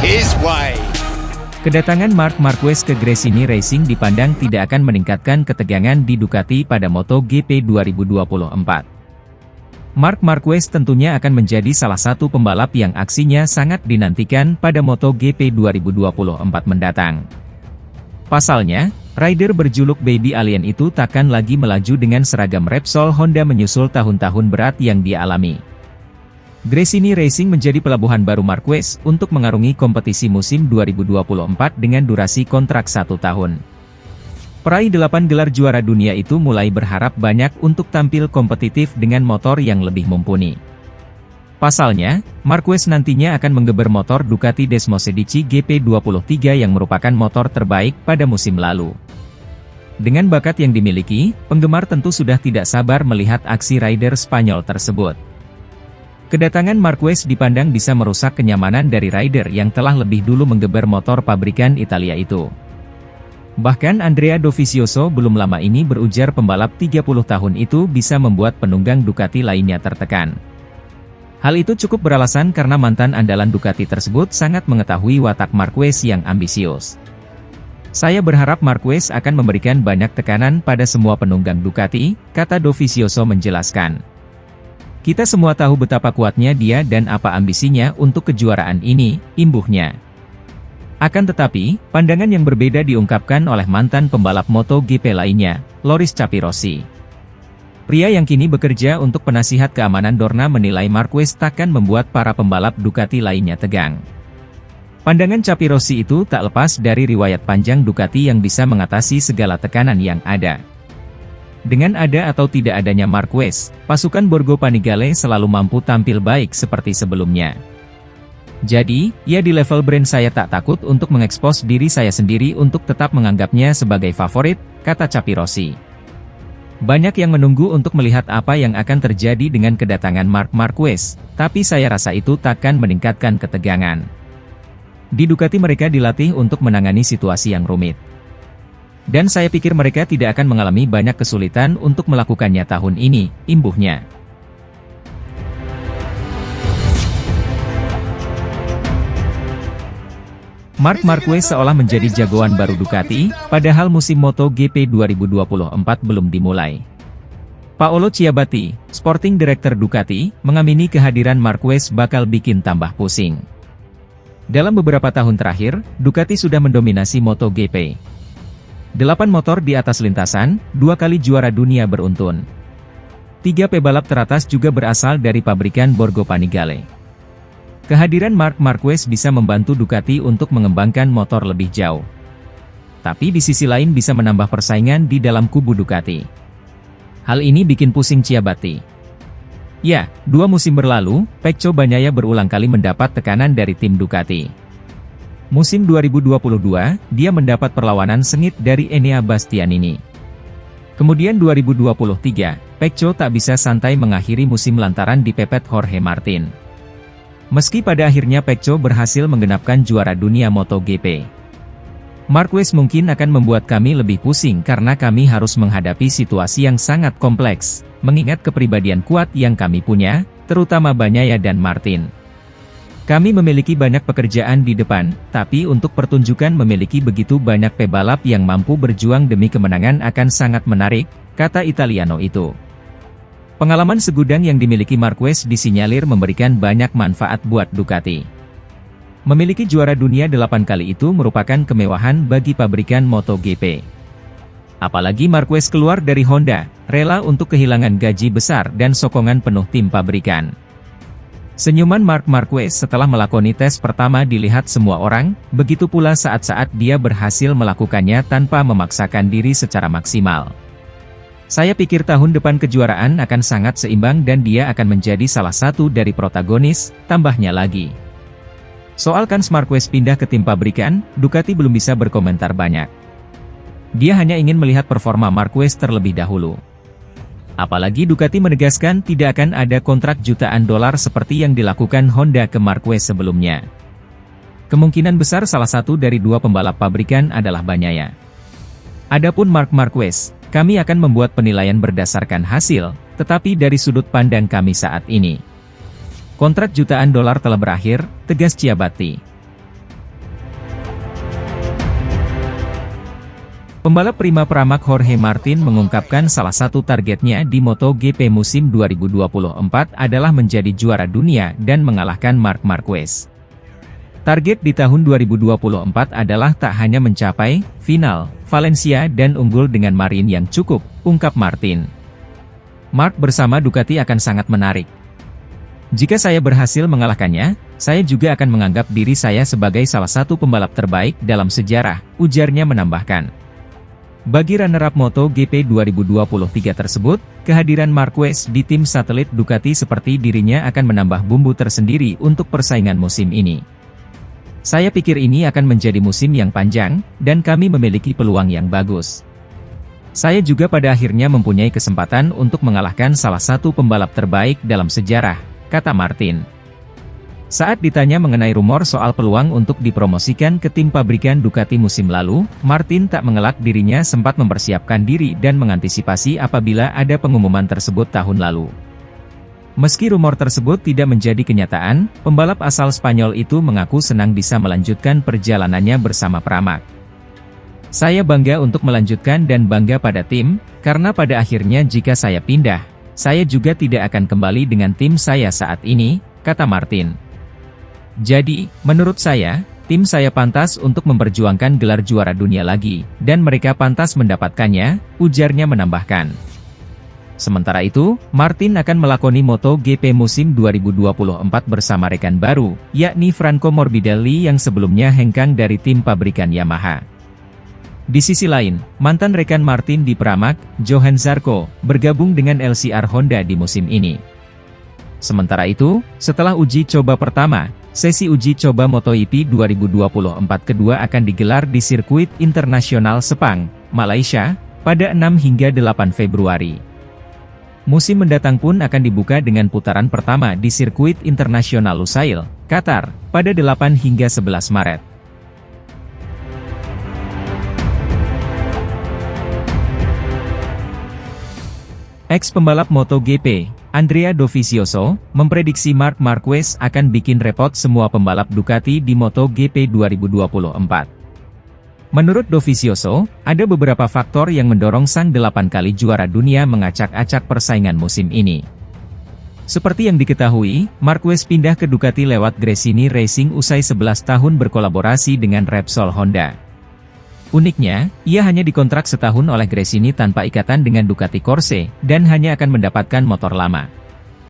his way. Kedatangan Marc Marquez ke Gresini Racing dipandang tidak akan meningkatkan ketegangan di Ducati pada MotoGP 2024. Marc Marquez tentunya akan menjadi salah satu pembalap yang aksinya sangat dinantikan pada MotoGP 2024 mendatang. Pasalnya, rider berjuluk Baby Alien itu takkan lagi melaju dengan seragam Repsol Honda menyusul tahun-tahun berat yang dia alami. Gresini Racing menjadi pelabuhan baru Marquez untuk mengarungi kompetisi musim 2024 dengan durasi kontrak 1 tahun. Peraih 8 gelar juara dunia itu mulai berharap banyak untuk tampil kompetitif dengan motor yang lebih mumpuni. Pasalnya, Marquez nantinya akan menggeber motor Ducati Desmosedici GP23 yang merupakan motor terbaik pada musim lalu. Dengan bakat yang dimiliki, penggemar tentu sudah tidak sabar melihat aksi rider Spanyol tersebut. Kedatangan Marquez dipandang bisa merusak kenyamanan dari rider yang telah lebih dulu menggeber motor pabrikan Italia itu. Bahkan Andrea Dovizioso belum lama ini berujar pembalap 30 tahun itu bisa membuat penunggang Ducati lainnya tertekan. Hal itu cukup beralasan karena mantan andalan Ducati tersebut sangat mengetahui watak Marquez yang ambisius. Saya berharap Marquez akan memberikan banyak tekanan pada semua penunggang Ducati, kata Dovizioso menjelaskan. Kita semua tahu betapa kuatnya dia dan apa ambisinya untuk kejuaraan ini, imbuhnya. Akan tetapi, pandangan yang berbeda diungkapkan oleh mantan pembalap MotoGP lainnya, Loris Capirossi. Pria yang kini bekerja untuk penasihat keamanan Dorna menilai Marquez takkan membuat para pembalap Ducati lainnya tegang. Pandangan Capirossi itu tak lepas dari riwayat panjang Ducati yang bisa mengatasi segala tekanan yang ada. Dengan ada atau tidak adanya Marquez, pasukan Borgo Panigale selalu mampu tampil baik seperti sebelumnya. Jadi, ya di level brand saya tak takut untuk mengekspos diri saya sendiri untuk tetap menganggapnya sebagai favorit, kata Capirossi. Banyak yang menunggu untuk melihat apa yang akan terjadi dengan kedatangan Marc Marquez, tapi saya rasa itu takkan meningkatkan ketegangan. Di Ducati mereka dilatih untuk menangani situasi yang rumit. Dan saya pikir mereka tidak akan mengalami banyak kesulitan untuk melakukannya tahun ini, imbuhnya. Marc Marquez seolah menjadi jagoan baru Ducati, padahal musim MotoGP 2024 belum dimulai. Paolo Ciabatti, Sporting Director Ducati, mengamini kehadiran Marquez bakal bikin tambah pusing. Dalam beberapa tahun terakhir, Ducati sudah mendominasi MotoGP. 8 motor di atas lintasan, 2 kali juara dunia beruntun. 3 pebalap teratas juga berasal dari pabrikan Borgo Panigale. Kehadiran Marc Marquez bisa membantu Ducati untuk mengembangkan motor lebih jauh. Tapi di sisi lain bisa menambah persaingan di dalam kubu Ducati. Hal ini bikin pusing Ciabatti. Ya, 2 musim berlalu, Pecco Bagnaia berulang kali mendapat tekanan dari tim Ducati. Musim 2022, dia mendapat perlawanan sengit dari Enea Bastianini. Kemudian 2023, Pecco tak bisa santai mengakhiri musim lantaran dipepet Jorge Martin. Meski pada akhirnya Pecco berhasil menggenapkan juara dunia MotoGP. Marquez mungkin akan membuat kami lebih pusing karena kami harus menghadapi situasi yang sangat kompleks, mengingat kepribadian kuat yang kami punya, terutama Bagnaia dan Martin. Kami memiliki banyak pekerjaan di depan, tapi untuk pertunjukan memiliki begitu banyak pebalap yang mampu berjuang demi kemenangan akan sangat menarik, kata Italiano itu. Pengalaman segudang yang dimiliki Marquez disinyalir memberikan banyak manfaat buat Ducati. Memiliki juara dunia 8 kali itu merupakan kemewahan bagi pabrikan MotoGP. Apalagi Marquez keluar dari Honda, rela untuk kehilangan gaji besar dan sokongan penuh tim pabrikan. Senyuman Marc Marquez setelah melakoni tes pertama dilihat semua orang, begitu pula saat-saat dia berhasil melakukannya tanpa memaksakan diri secara maksimal. Saya pikir tahun depan kejuaraan akan sangat seimbang dan dia akan menjadi salah satu dari protagonis, tambahnya lagi. Soal kans Marquez pindah ke tim pabrikan, Ducati belum bisa berkomentar banyak. Dia hanya ingin melihat performa Marquez terlebih dahulu. Apalagi Ducati menegaskan tidak akan ada kontrak jutaan dolar seperti yang dilakukan Honda ke Marquez sebelumnya. Kemungkinan besar salah satu dari 2 pembalap pabrikan adalah Bagnaia. Adapun Marc Marquez, kami akan membuat penilaian berdasarkan hasil, tetapi dari sudut pandang kami saat ini. Kontrak jutaan dolar telah berakhir, tegas Ciabatti. Pembalap prima Pramac Jorge Martin mengungkapkan salah satu targetnya di MotoGP musim 2024 adalah menjadi juara dunia dan mengalahkan Marc Marquez. Target di tahun 2024 adalah tak hanya mencapai final Valencia dan unggul dengan marin yang cukup, ungkap Martin. Marc bersama Ducati akan sangat menarik. Jika saya berhasil mengalahkannya, saya juga akan menganggap diri saya sebagai salah satu pembalap terbaik dalam sejarah, ujarnya menambahkan. Bagi runner-up MotoGP 2023 tersebut, kehadiran Marquez di tim satelit Ducati seperti dirinya akan menambah bumbu tersendiri untuk persaingan musim ini. Saya pikir ini akan menjadi musim yang panjang, dan kami memiliki peluang yang bagus. Saya juga pada akhirnya mempunyai kesempatan untuk mengalahkan salah satu pembalap terbaik dalam sejarah, kata Martin. Saat ditanya mengenai rumor soal peluang untuk dipromosikan ke tim pabrikan Ducati musim lalu, Martin tak mengelak dirinya sempat mempersiapkan diri dan mengantisipasi apabila ada pengumuman tersebut tahun lalu. Meski rumor tersebut tidak menjadi kenyataan, pembalap asal Spanyol itu mengaku senang bisa melanjutkan perjalanannya bersama Pramac. Saya bangga untuk melanjutkan dan bangga pada tim, karena pada akhirnya jika saya pindah, saya juga tidak akan kembali dengan tim saya saat ini, kata Martin. Jadi, menurut saya, tim saya pantas untuk memperjuangkan gelar juara dunia lagi, dan mereka pantas mendapatkannya, ujarnya menambahkan. Sementara itu, Martin akan melakoni MotoGP musim 2024 bersama rekan baru, yakni Franco Morbidelli yang sebelumnya hengkang dari tim pabrikan Yamaha. Di sisi lain, mantan rekan Martin di Pramac, Johan Zarco, bergabung dengan LCR Honda di musim ini. Sementara itu, setelah uji coba pertama, sesi uji coba MotoGP 2024 kedua akan digelar di sirkuit internasional Sepang, Malaysia, pada 6 hingga 8 Februari. Musim mendatang pun akan dibuka dengan putaran pertama di sirkuit internasional Lusail, Qatar, pada 8 hingga 11 Maret. Ex-pembalap MotoGP, Andrea Dovizioso, memprediksi Marc Marquez akan bikin repot semua pembalap Ducati di MotoGP 2024. Menurut Dovizioso, ada beberapa faktor yang mendorong sang 8 kali juara dunia mengacak-acak persaingan musim ini. Seperti yang diketahui, Marquez pindah ke Ducati lewat Gresini Racing usai 11 tahun berkolaborasi dengan Repsol Honda. Uniknya, ia hanya dikontrak setahun oleh Gresini tanpa ikatan dengan Ducati Corse, dan hanya akan mendapatkan motor lama.